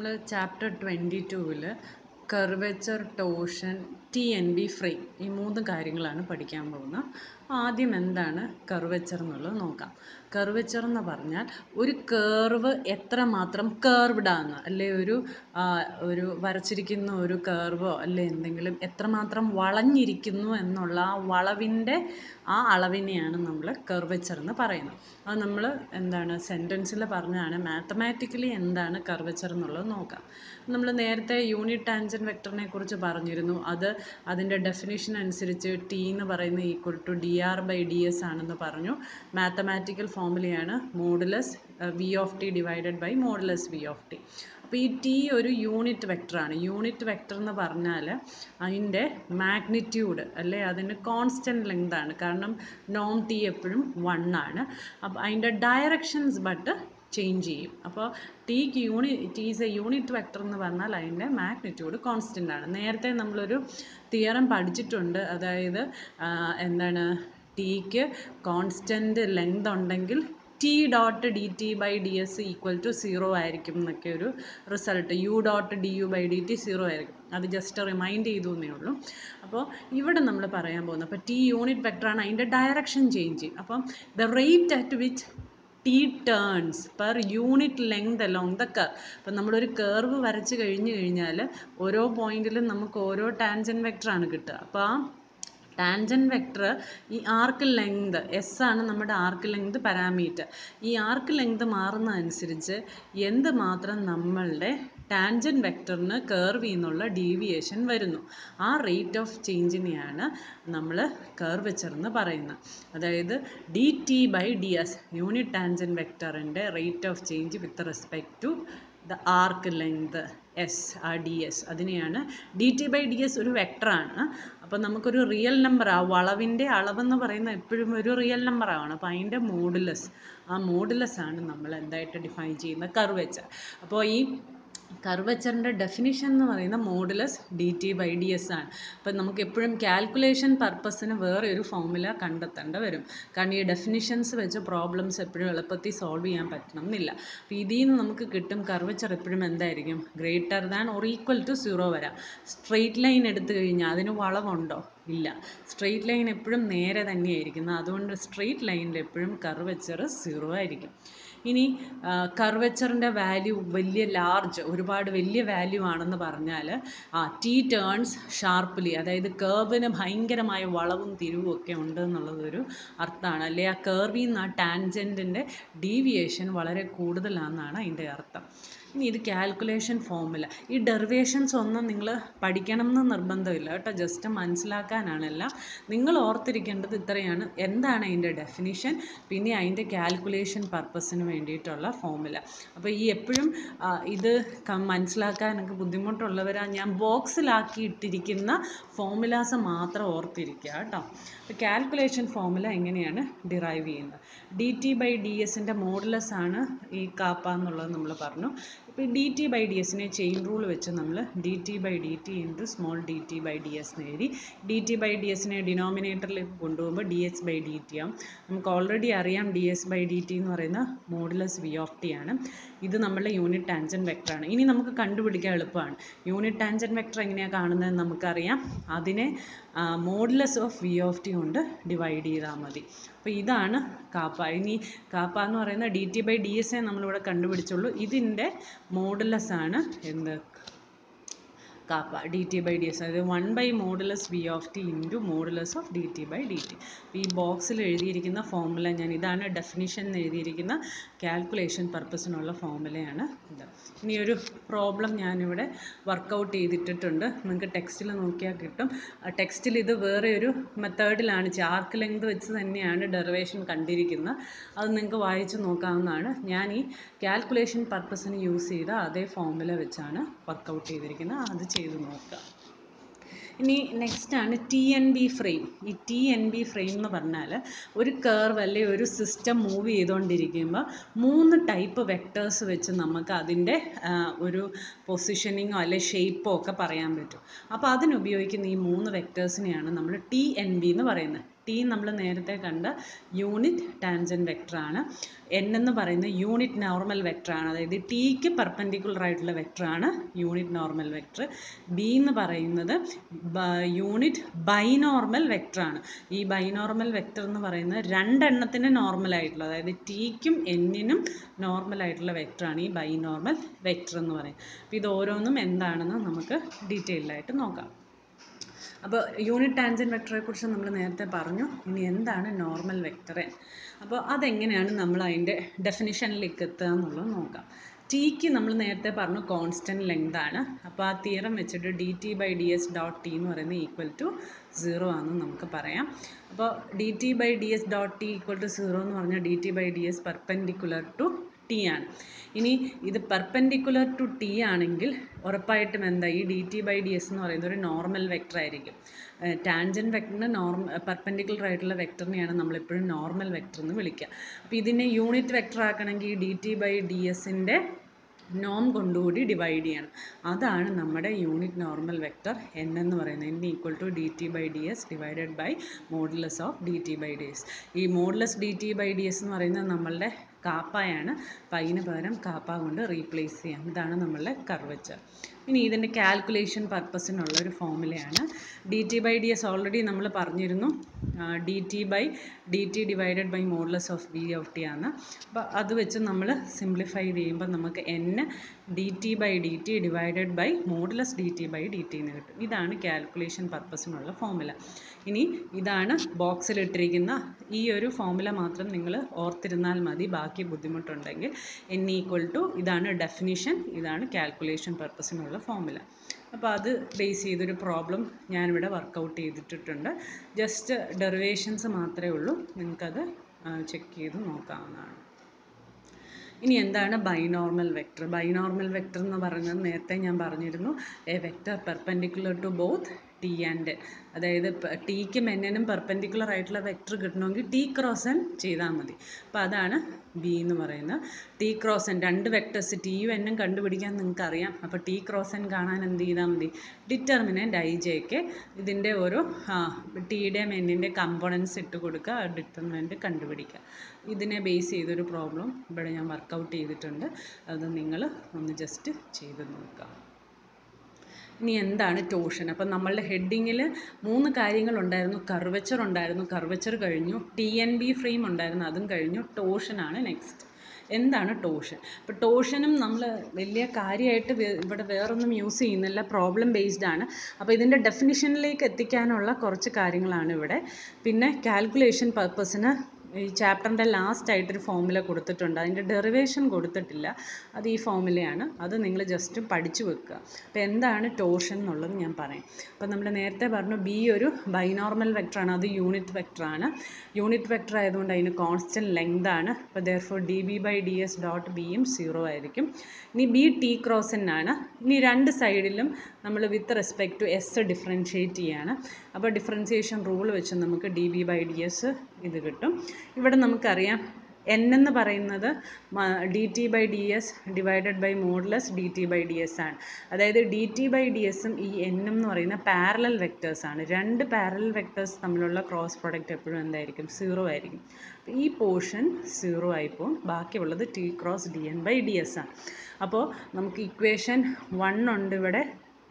നമ്മൾ ചാപ്റ്റർ 22-ൽ curvature, torsion, T N B frame ഈ 3 കാര്യങ്ങളാണ് പഠിക്കാൻ പോകുന്നത്. ആദ്യം എന്താണ് കർവേച്ചർ എന്നുള്ളത് നോക്കാം. കർവേച്ചർ എന്ന് പറഞ്ഞാൽ ഒരു കേർവ് എത്രമാത്രം കേർവ്ഡ് ആണ്, അല്ലെ ഒരു വരച്ചിരിക്കുന്ന ഒരു കേർവോ അല്ലെ എന്തെങ്കിലും എത്രമാത്രം വളഞ്ഞിരിക്കുന്നു എന്നുള്ള ആ വളവിൻ്റെ ആ അളവിനെയാണ് നമ്മൾ കർവേച്ചർ എന്ന് പറയുന്നത്. അത് നമ്മൾ എന്താണ് സെൻറ്റൻസിൽ പറഞ്ഞാണ്. മാത്തമാറ്റിക്കലി എന്താണ് കർവേച്ചർ എന്നുള്ളത് നോക്കാം. നമ്മൾ നേരത്തെ യൂണിറ്റ് ടാൻജൻറ്റ് വെക്ടറിനെ കുറിച്ച് പറഞ്ഞിരുന്നു. അതിൻ്റെ ഡെഫിനിഷൻ അനുസരിച്ച് ടി എന്ന് പറയുന്നത് equal to D R by D S ആണെന്ന് പറഞ്ഞു. മാത്തമാറ്റിക്കൽ ഫോമുലയാണ് modulus V of T divided by modulus V of T. അപ്പോൾ ഈ ടി ഒരു യൂണിറ്റ് വെക്ടറാണ്. യൂണിറ്റ് വെക്ടർ എന്ന് പറഞ്ഞാൽ അതിൻ്റെ മാഗ്നിറ്റ്യൂഡ് അല്ലെ അതിന് കോൺസ്റ്റൻറ്റ് ലെങ്ത് ആണ്. കാരണം നോം ടി എപ്പോഴും 1 ആണ്. അപ്പോൾ അതിൻ്റെ ഡയറക്ഷൻസ് ബട്ട് ചേഞ്ച് ചെയ്യും. അപ്പോൾ T is A unit vector എന്ന് പറഞ്ഞാൽ അതിൻ്റെ മാഗ്നിറ്റ്യൂഡ് കോൺസ്റ്റൻ്റ് ആണ്. നേരത്തെ നമ്മളൊരു തിയറം പഠിച്ചിട്ടുണ്ട്. അതായത് എന്താണ്, ടിക്ക് കോൺസ്റ്റൻറ്റ് ലെങ്ത് ഉണ്ടെങ്കിൽ T dot D T by D S equal to 0 ആയിരിക്കും എന്നൊക്കെ ഒരു result. U dot D U by D T 0 ആയിരിക്കും. അത് ജസ്റ്റ് റിമൈൻഡ് ചെയ്തു എന്നേ ഉള്ളൂ. അപ്പോൾ ഇവിടെ നമ്മൾ പറയാൻ പോകുന്നത്, അപ്പോൾ ടി യൂണിറ്റ് വെക്ടറാണ്, അതിൻ്റെ ഡയറക്ഷൻ ചേഞ്ച് ചെയ്യും. അപ്പം the rate at which T turns per unit length along the curve. അപ്പം നമ്മളൊരു കേർവ് വരച്ച് കഴിഞ്ഞാൽ ഓരോ പോയിന്റിലും നമുക്ക് ഓരോ ടാൻജൻറ്റ് വെക്ടറാണ് കിട്ടുക. അപ്പോൾ ആ ടാൻജൻറ്റ് വെക്ടർ ഈ ആർക്ക് ലെങ്ത് എസ് ആണ് നമ്മുടെ ആർക്ക് ലെങ്ത് പാരാമീറ്റർ. ഈ ആർക്ക് ലെങ്ത് മാറുന്നതനുസരിച്ച് എന്തുമാത്രം നമ്മളുടെ ടാൻജൻറ്റ് വെക്ടറിന് കേർവിൽ നിന്നുള്ള ഡീവിയേഷൻ വരുന്നു, ആ റേറ്റ് ഓഫ് ചേഞ്ചിനെയാണ് നമ്മൾ കർവേച്ചർ എന്ന് പറയുന്നത്. അതായത് D T by D S unit tangent വെക്ടറിൻ്റെ rate of change with respect to the arc length S, ആ ഡി എസ്, അതിനെയാണ് D T by D S. ഒരു വെക്ടറാണ്. അപ്പോൾ നമുക്കൊരു റിയൽ നമ്പർ, ആ വളവിൻ്റെ അളവെന്ന് പറയുന്നത് എപ്പോഴും ഒരു റിയൽ നമ്പർ ആവണം. അപ്പോൾ അതിൻ്റെ മോഡുലസ്, ആ മോഡുലസ് ആണ് നമ്മൾ എന്തായിട്ട് ഡിഫൈൻ ചെയ്യുന്ന കർവേച്ചർ. അപ്പോൾ ഈ കർവേച്ചറിൻ്റെ ഡെഫിനിഷൻ എന്ന് പറയുന്ന modulus D T by D S ആണ്. അപ്പം നമുക്ക് എപ്പോഴും കാൽക്കുലേഷൻ പർപ്പസിന് വേറെ ഒരു ഫോർമുല കണ്ടെത്തേണ്ടി വരും. കാരണം ഈ ഡെഫിനിഷൻസ് വെച്ച് പ്രോബ്ലംസ് എപ്പോഴും എളുപ്പത്തിൽ സോൾവ് ചെയ്യാൻ പറ്റണം എന്നില്ല. അപ്പോൾ ഇതിൽ നിന്ന് നമുക്ക് കിട്ടും കർവേച്ചർ എപ്പോഴും എന്തായിരിക്കും, greater than or equal to 0 വരാം. സ്ട്രെയിറ്റ് ലൈൻ എടുത്തു കഴിഞ്ഞാൽ അതിന് വളവുണ്ടോ? ഇല്ല. സ്ട്രെയിറ്റ് ലൈൻ എപ്പോഴും നേരെ തന്നെയായിരിക്കുന്നത്. അതുകൊണ്ട് സ്ട്രെയിറ്റ് ലൈനിൽ എപ്പോഴും കർവേച്ചർ 0 ആയിരിക്കും. ഇനി കർവേച്ചറിൻ്റെ വാല്യൂ വലിയ ലാർജ്, ഒരുപാട് വലിയ വാല്യൂ ആണെന്ന് പറഞ്ഞാൽ ടി ടേൺസ് ഷാർപ്പ്ലി, അതായത് കേർവിന് ഭയങ്കരമായ വളവും തിരിവും ഒക്കെ ഉണ്ട് എന്നുള്ളതൊരു അർത്ഥമാണ്. അല്ലെ ആ കേർവിൽ നിന്ന് ആ ടാൻജൻറ്റിൻ്റെ ഡീവിയേഷൻ വളരെ കൂടുതലാണെന്നാണ് അതിൻ്റെ അർത്ഥം. ഇനി ഇത് കാൽക്കുലേഷൻ ഫോർമുല. ഈ ഡെറിവേഷൻസ് ഒന്നും നിങ്ങൾ പഠിക്കണം എന്ന് നിർബന്ധമില്ല കേട്ടോ, ജസ്റ്റ് മനസ്സിലാക്കാനാണല്ല. നിങ്ങൾ ഓർത്തിരിക്കേണ്ടത് ഇത്രയാണ്: എന്താണ് അതിൻ്റെ ഡെഫിനിഷൻ, പിന്നെ അതിൻ്റെ കാൽക്കുലേഷൻ പർപ്പസിന് വേണ്ടിയിട്ടുള്ള ഫോർമുല. അപ്പോൾ ഈ എപ്പോഴും ഇത് മനസ്സിലാക്കാനൊക്കെ ബുദ്ധിമുട്ടുള്ളവരാണ് ഞാൻ ബോക്സിലാക്കി ഇട്ടിരിക്കുന്ന ഫോർമുലാസ് മാത്രം ഓർത്തിരിക്കുക കേട്ടോ. അപ്പോൾ കാൽക്കുലേഷൻ ഫോർമുല എങ്ങനെയാണ് ഡിറൈവ് ചെയ്യുന്നത്? ഡി ടി ബൈ ഡി എസിൻ്റെ മോഡുലസ് ആണ് ഈ കാപ്പ എന്നുള്ളത് നമ്മൾ പറഞ്ഞു. ഇപ്പോൾ ഡി ടി ബൈ ഡി എസിനെ ചെയിൻ റൂൾ വെച്ച് നമ്മൾ D T by D T into small D T by D S എന്ന് എഴുതി. ഡി ടി ബൈ ഡി എസിനെ ഡിനോമിനേറ്ററിലേക്ക് കൊണ്ടുപോകുമ്പോൾ D S by D T ആവും. നമുക്ക് ഓൾറെഡി അറിയാം D S by D T എന്ന് പറയുന്ന മോഡുലസ് വി ഓഫ് ടി ആണ്. ഇത് നമ്മളുടെ യൂണിറ്റ് ടാൻജൻറ്റ് വെക്ടറാണ്. ഇനി നമുക്ക് കണ്ടുപിടിക്കാൻ എളുപ്പമാണ്. യൂണിറ്റ് ടാൻജൻറ്റ് വെക്ടർ എങ്ങനെയാണ് കാണുന്നതെന്ന് നമുക്കറിയാം. അതിനെ modulus of V of T കൊണ്ട് ഡിവൈഡ് ചെയ്താൽ മതി. അപ്പോൾ ഇതാണ് കാപ്പ. ഇനി കാപ്പ എന്ന് പറയുന്ന D T by D S നമ്മളിവിടെ കണ്ടുപിടിച്ചുള്ളൂ. ഇതിൻ്റെ മോഡുലസ് ആണ് എന്ത്, kappa, D T by D S. അതായത് 1 by modulus V of T into modulus of D T by D T. ഈ ബോക്സിൽ എഴുതിയിരിക്കുന്ന ഫോർമുല ഇതാണ് ഡെഫിനിഷൻ എന്ന് എഴുതിയിരിക്കുന്ന കാൽക്കുലേഷൻ പർപ്പസിനുള്ള ഫോർമുലയാണ് ഇത്. ഇനി ഒരു പ്രോബ്ലം ഞാനിവിടെ വർക്കൗട്ട് ചെയ്തിട്ടിട്ടുണ്ട്. നിങ്ങൾക്ക് ടെക്സ്റ്റിൽ നോക്കിയാൽ കിട്ടും. ടെക്സ്റ്റിൽ ഇത് വേറെ ഒരു മെത്തേഡിലാണ്, ആർക്ക് ലെങ്ത് വെച്ച് തന്നെയാണ് ഡെറിവേഷൻ കണ്ടിരിക്കുന്നത്. അത് നിങ്ങൾക്ക് വായിച്ച് നോക്കാവുന്നതാണ്. ഞാൻ ഈ കാൽക്കുലേഷൻ പർപ്പസിന് യൂസ് ചെയ്ത അതേ ഫോർമുല വെച്ചാണ് വർക്കൗട്ട് ചെയ്തിരിക്കുന്നത്. അത് ചെയ്ത് നോക്കുക. ഇനി നെക്സ്റ്റാണ് ടി എൻ ബി ഫ്രെയിം. ഈ ടി എൻ ബി ഫ്രെയിം എന്ന് പറഞ്ഞാൽ ഒരു കർവ് അല്ലെ ഒരു സിസ്റ്റം മൂവ് ചെയ്തുകൊണ്ടിരിക്കുമ്പോൾ 3 ടൈപ്പ് വെക്ടേഴ്സ് വെച്ച് നമുക്ക് അതിൻ്റെ ഒരു പൊസിഷനിങ്ങോ അല്ലെ ഷേപ്പോ ഒക്കെ പറയാൻ പറ്റും. അപ്പോൾ അതിനുപയോഗിക്കുന്ന ഈ 3 വെക്ടേഴ്സിനെയാണ് നമ്മൾ ടി എൻ ബി എന്ന് പറയുന്നത്. ടി നമ്മൾ നേരത്തെ കണ്ട യൂണിറ്റ് ടാൻജൻറ്റ് വെക്ടറാണ്. എൻ എന്ന് പറയുന്നത് യൂണിറ്റ് നോർമൽ വെക്ടറാണ്. അതായത് ടിക്ക് പെർപെൻഡിക്കുലർ ആയിട്ടുള്ള വെക്ടറാണ് യൂണിറ്റ് നോർമൽ വെക്ടർ. ബി എന്ന് പറയുന്നത് യൂണിറ്റ് ബൈനോർമൽ വെക്ടറാണ്. ഈ ബൈനോർമൽ വെക്ടർ എന്ന് പറയുന്നത് രണ്ടെണ്ണത്തിന് നോർമൽ ആയിട്ടുള്ള, അതായത് ടിക്കും എന്നിനും നോർമൽ ആയിട്ടുള്ള വെക്ടറാണ് ഈ ബൈനോർമൽ വെക്ടർ എന്ന് പറയുന്നത്. അപ്പോൾ ഇത് ഓരോന്നും എന്താണെന്ന് നമുക്ക് ഡീറ്റെയിൽഡായിട്ട് നോക്കാം. അപ്പോൾ യൂണിറ്റ് ടാൻജൻറ്റ് വെക്ടറെ കുറിച്ച് നമ്മൾ നേരത്തെ പറഞ്ഞു. ഇനി എന്താണ് നോർമൽ വെക്ടർ? അപ്പോൾ അതെങ്ങനെയാണ് നമ്മൾ അതിൻ്റെ ഡെഫിനിഷനിലേക്ക് എത്തുക എന്നുള്ളത് നോക്കാം. ടിക്ക് നമ്മൾ നേരത്തെ പറഞ്ഞു കോൺസ്റ്റൻറ്റ് ലെങ്ത് ആണ്. അപ്പോൾ ആ തിയറം വെച്ചിട്ട് D T by D S dot T എന്ന് പറയുന്നത് ഈക്വൽ ടു 0 ആണെന്ന് നമുക്ക് പറയാം. അപ്പോൾ D T by D S dot T equal to 0 എന്ന് പറഞ്ഞാൽ D T by D S perpendicular to T ആണ്. ഇനി ഇത് പെർപെൻഡിക്കുലർ ടു ടി ആണെങ്കിൽ ഉറപ്പായിട്ടും എന്താ, ഈ D T by D S എന്ന് പറയുന്നത് ഒരു നോർമൽ വെക്ടർ ആയിരിക്കും. ടാൻജൻറ്റ് വെക്ടറിന് പെർപെൻഡിക്കുലർ ആയിട്ടുള്ള വെക്ടറിനെയാണ് നമ്മളെപ്പോഴും നോർമൽ വെക്ടർ എന്ന് വിളിക്കുക. അപ്പോൾ ഇതിനെ യൂണിറ്റ് വെക്ടർ ആക്കണമെങ്കിൽ ഡി ടി ബൈ ഡി എസിൻ്റെ നോം കൊണ്ടുകൂടി ഡിവൈഡ് ചെയ്യണം. അതാണ് നമ്മുടെ യൂണിറ്റ് നോർമൽ വെക്ടർ എൻ എന്ന് പറയുന്നത്. N equal to D T by D S divided by modulus of D T by D S. ഈ modulus D T by D S എന്ന് പറയുന്നത് നമ്മളുടെ കാപ്പയാണ്. പൈന് പകരം കാപ്പ കൊണ്ട് റീപ്ലേസ് ചെയ്യാം. ഇതാണ് നമ്മളുടെ കർവച്ചർ. ഇനി ഇതിൻ്റെ കാൽക്കുലേഷൻ പർപ്പസിനുള്ള ഒരു ഫോമുലയാണ് D T by D S. Already നമ്മൾ പറഞ്ഞിരുന്നു D T by D T divided by modulus of B of T ആണ്. അപ്പോൾ അത് വെച്ച് നമ്മൾ സിംപ്ലിഫൈ ചെയ്യുമ്പോൾ നമുക്ക് N D T by D T divided by modulus D T by D T എന്ന് കിട്ടും. ഇതാണ് കാൽക്കുലേഷൻ പർപ്പസിനുള്ള ഫോമുല. ഇനി ഇതാണ് ബോക്സിലിട്ടിരിക്കുന്ന ഈ ഒരു ഫോമുല മാത്രം നിങ്ങൾ ഓർത്തിരുന്നാൽ മതി. ബാക്കി ബുദ്ധിമുട്ടുണ്ടെങ്കിൽ എൻ ഈക്വൽ ടു, ഇതാണ് ഡെഫിനിഷൻ, ഇതാണ് കാൽക്കുലേഷൻ പർപ്പസിനുള്ള ഫോമുല. അപ്പോൾ അത് ബേസ് ചെയ്തൊരു പ്രോബ്ലം ഞാനിവിടെ വർക്കൗട്ട് ചെയ്തിട്ടുണ്ട്. ജസ്റ്റ് ഡെറിവേഷൻസ് മാത്രമേ ഉള്ളൂ, നിങ്ങൾക്കത് ചെക്ക് ചെയ്ത് നോക്കാവുന്നതാണ്. ഇനി എന്താണ് ബൈനോർമൽ വെക്ടർ? ബൈനോർമൽ വെക്ടർ എന്ന് പറയുന്നത് നേരത്തെ ഞാൻ പറഞ്ഞിരുന്നു, a vector perpendicular to both T and, അതായത് ടിക്കും എന്നിനും പെർപെൻഡിക്കുലർ ആയിട്ടുള്ള വെക്ടർ കിട്ടണമെങ്കിൽ ടി ക്രോസ് എൻ ചെയ്താൽ മതി. അപ്പോൾ അതാണ് ബി എന്ന് പറയുന്നത്. ടി ക്രോസ് എൻ, രണ്ട് വെക്ടേഴ്സ് ടിയും എന്നും കണ്ടുപിടിക്കാൻ നിങ്ങൾക്ക് അറിയാം. അപ്പോൾ ടി ക്രോസ് എൻ കാണാൻ എന്ത് ചെയ്താൽ മതി, ഡിറ്റർമിനൻ്റ് ഐ ജെക്ക് ഇതിൻ്റെ ഓരോ ടിയുടെയും എന്നിൻ്റെ കമ്പോണൻസ് ഇട്ട് കൊടുക്കുക, ഡിറ്റർമിനൻ്റ് കണ്ടുപിടിക്കുക. ഇതിനെ ബേസ് ചെയ്തൊരു പ്രോബ്ലം ഇവിടെ ഞാൻ വർക്കൗട്ട് ചെയ്തിട്ടുണ്ട്. അത് നിങ്ങൾ ഒന്ന് ജസ്റ്റ് ചെയ്ത് നോക്കുക. ഇനി എന്താണ് ടോർഷൻ? അപ്പം നമ്മളുടെ ഹെഡിങ്ങിൽ 3 കാര്യങ്ങളുണ്ടായിരുന്നു. കർവച്ചർ ഉണ്ടായിരുന്നു, കർവച്ചർ കഴിഞ്ഞു. ടി എൻ ബി ഫ്രെയിം ഉണ്ടായിരുന്നു, അതും കഴിഞ്ഞു. ടോർഷനാണ് നെക്സ്റ്റ്. എന്താണ് ടോർഷൻ? അപ്പോൾ ടോർഷനും നമ്മൾ വലിയ കാര്യമായിട്ട് ഇവിടെ വേറൊന്നും യൂസ് ചെയ്യുന്നില്ല, പ്രോബ്ലം ബേസ്ഡ് ആണ്. അപ്പോൾ ഇതിൻ്റെ ഡെഫിനിഷനിലേക്ക് എത്തിക്കാനുള്ള കുറച്ച് കാര്യങ്ങളാണ് ഇവിടെ. പിന്നെ കാൽക്കുലേഷൻ പർപ്പസിന് ഈ ചാപ്റ്ററിൻ്റെ ലാസ്റ്റായിട്ടൊരു ഫോമുല കൊടുത്തിട്ടുണ്ട്. അതിൻ്റെ ഡെറിവേഷൻ കൊടുത്തിട്ടില്ല, അത് ഈ ഫോമുലയാണ്. അത് നിങ്ങൾ ജസ്റ്റ് പഠിച്ചു വെക്കുക. അപ്പോൾ എന്താണ് ടോർഷൻ എന്നുള്ളത് ഞാൻ പറയാം. അപ്പോൾ നമ്മൾ നേരത്തെ പറഞ്ഞു ബി ഒരു ബൈനോർമൽ വെക്ടറാണ്, അത് യൂണിറ്റ് വെക്ടറാണ്. യൂണിറ്റ് വെക്ടർ ആയതുകൊണ്ട് അതിന് കോൺസ്റ്റൻറ്റ് ലെങ്ത് ആണ്. അപ്പോൾ therefore D B by D S dot ബിയും 0 ആയിരിക്കും. ഇനി ബി ടി ക്രോസ് എൻ ആണ്. ഇനി രണ്ട് സൈഡിലും നമ്മൾ with respect to S differentiate ചെയ്യാണ്. അപ്പോൾ ഡിഫറൻസിയേഷൻ റൂൾ വെച്ച് നമുക്ക് D B by D S ഇത് കിട്ടും. ഇവിടെ നമുക്കറിയാം എൻ എന്ന് പറയുന്നത് D T by D S divided by modulus D T by D S ആണ്. അതായത് ഡി ടി ബൈ ഡി എസും ഈ എന്നും എന്ന് പറയുന്ന പാരലൽ വെക്ടേഴ്സ് ആണ്. രണ്ട് പാരലൽ വെക്ടേഴ്സ് തമ്മിലുള്ള ക്രോസ് പ്രോഡക്റ്റ് എപ്പോഴും എന്തായിരിക്കും, 0 ആയിരിക്കും. അപ്പോൾ ഈ പോർഷൻ 0 ആയിപ്പോൾ ബാക്കിയുള്ളത് T cross D N by D S ആണ്. അപ്പോൾ നമുക്ക് ഇക്വേഷൻ 1 ഉണ്ട്, ഇവിടെ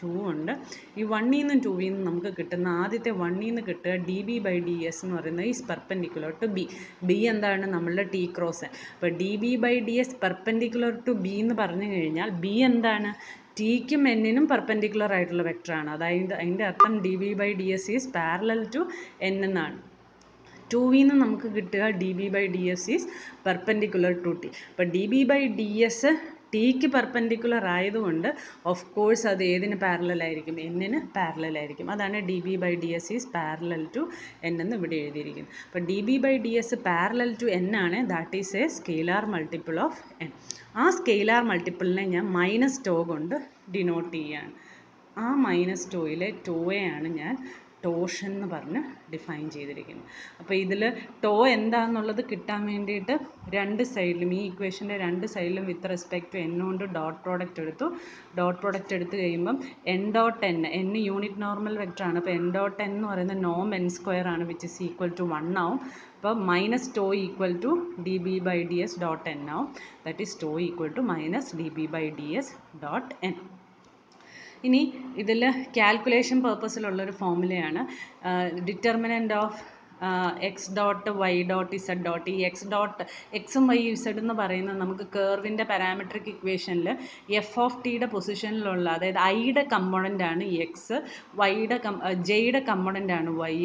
2 ഉണ്ട്. ഈ 1ൽ നിന്നും 2ൽ നിന്നും നമുക്ക് കിട്ടുന്ന ആദ്യത്തെ 1ൽ നിന്ന് കിട്ടുക D B by D S എന്ന് പറയുന്നത് is perpendicular to B. B എന്താണ്, നമ്മളുടെ ടി ക്രോസ് എൻ. അപ്പോൾ D B by D S perpendicular to B എന്ന് പറഞ്ഞു കഴിഞ്ഞാൽ ബി എന്താണ്, ടിക്കും എന്നിനും പെർപെൻഡിക്കുലർ ആയിട്ടുള്ള വെക്ടറാണ്. അതായത് അതിൻ്റെ അർത്ഥം D B by D S is parallel to N എന്നാണ്. 2ൽ നിന്ന് നമുക്ക് കിട്ടുക D B by D S is perpendicular to T. അപ്പോൾ D B by D S ടിക്ക് പെർപെൻഡിക്കുലർ ആയതുകൊണ്ട് ഓഫ് കോഴ്സ് അത് ഏതിന് പാരലലായിരിക്കും, എന്നിന് പാരലലായിരിക്കും. അതാണ് D B by D S is parallel to N എന്ന് ഇവിടെ എഴുതിയിരിക്കുന്നത്. അപ്പോൾ D B by D S parallel to N ആണ്, that is a scalar multiple of N. ആ സ്കെയിലാർ മൾട്ടിപ്പിളിനെ ഞാൻ മൈനസ് ടോ കൊണ്ട് ഡിനോട്ട് ചെയ്യുകയാണ്. ആ മൈനസ് ടോയിലെ ടോയെയാണ് ഞാൻ ടോഷൻ എന്ന് പറഞ്ഞ് ഡിഫൈൻ ചെയ്തിരിക്കുന്നു. അപ്പോൾ ഇതിൽ ടോ എന്താണെന്നുള്ളത് കിട്ടാൻ വേണ്ടിയിട്ട് രണ്ട് സൈഡിലും ഈ ഇക്വേഷൻ്റെ രണ്ട് സൈഡിലും വിത്ത് റെസ്പെക്ട് ടു എൻ കൊണ്ട് ഡോട്ട് പ്രോഡക്റ്റ് എടുത്തു. ഡോട്ട് പ്രോഡക്റ്റ് എടുത്ത് കഴിയുമ്പം N dot N unit normal വെക്ടറാണ്. അപ്പോൾ എൻ ഡോട്ട് എൻ എന്ന് പറയുന്നത് നോം എൻ സ്ക്വയർ ആണ്, വിച്ച് ഇസ് ഈക്വൽ ടു 1 ആവും. അപ്പോൾ minus tau equal to D B by D S dot N ആവും. That is tau equal to minus D B by D S dot N. ഇനി ഇതിൽ calculation പേർപ്പസിലുള്ളൊരു ഫോർമുലയാണ് determinant of X dot Y dot Z dot. ഈ എക്സും Y Z എന്ന് പറയുന്നത് നമുക്ക് കേർവിൻ്റെ പാരാമെട്രിക് ഇക്വേഷനിൽ എഫ് ഓഫ് ടിയുടെ പൊസിഷനിലുള്ള, അതായത് ഐയുടെ കമ്പോണൻ്റ് ആണ് എക്സ്, ജെയുടെ കമ്പോണൻ്റ് ആണ് വൈ,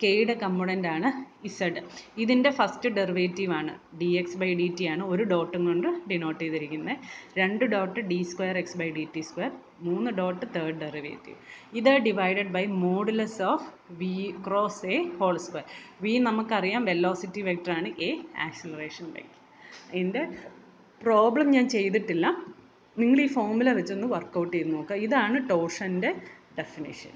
കെയുടെ കമ്പോണൻ്റ് ആണ് ഇസഡ്. ഇതിൻ്റെ ഫസ്റ്റ് ഡെറിവേറ്റീവ് ആണ് D X by D T ആണ്, ഒരു ഡോട്ടും കൊണ്ട് ഡിനോട്ട് ചെയ്തിരിക്കുന്നത്. 2 dot D square X by D T square, 3 dot third derivative. ഇത് divided by modulus of V cross A whole square. V നമുക്കറിയാം വെലോസിറ്റി വെക്ടറാണ്, എ ആക്സിലറേഷൻ വെക്ടർ. ഇതിൻ്റെ problem ഞാൻ ചെയ്തിട്ടില്ല, നിങ്ങൾ ഈ ഫോർമുല വെച്ചൊന്ന് വർക്കൗട്ട് ചെയ്ത് നോക്കുക. ഇതാണ് ടോർഷൻ്റെ ഡെഫിനേഷൻ.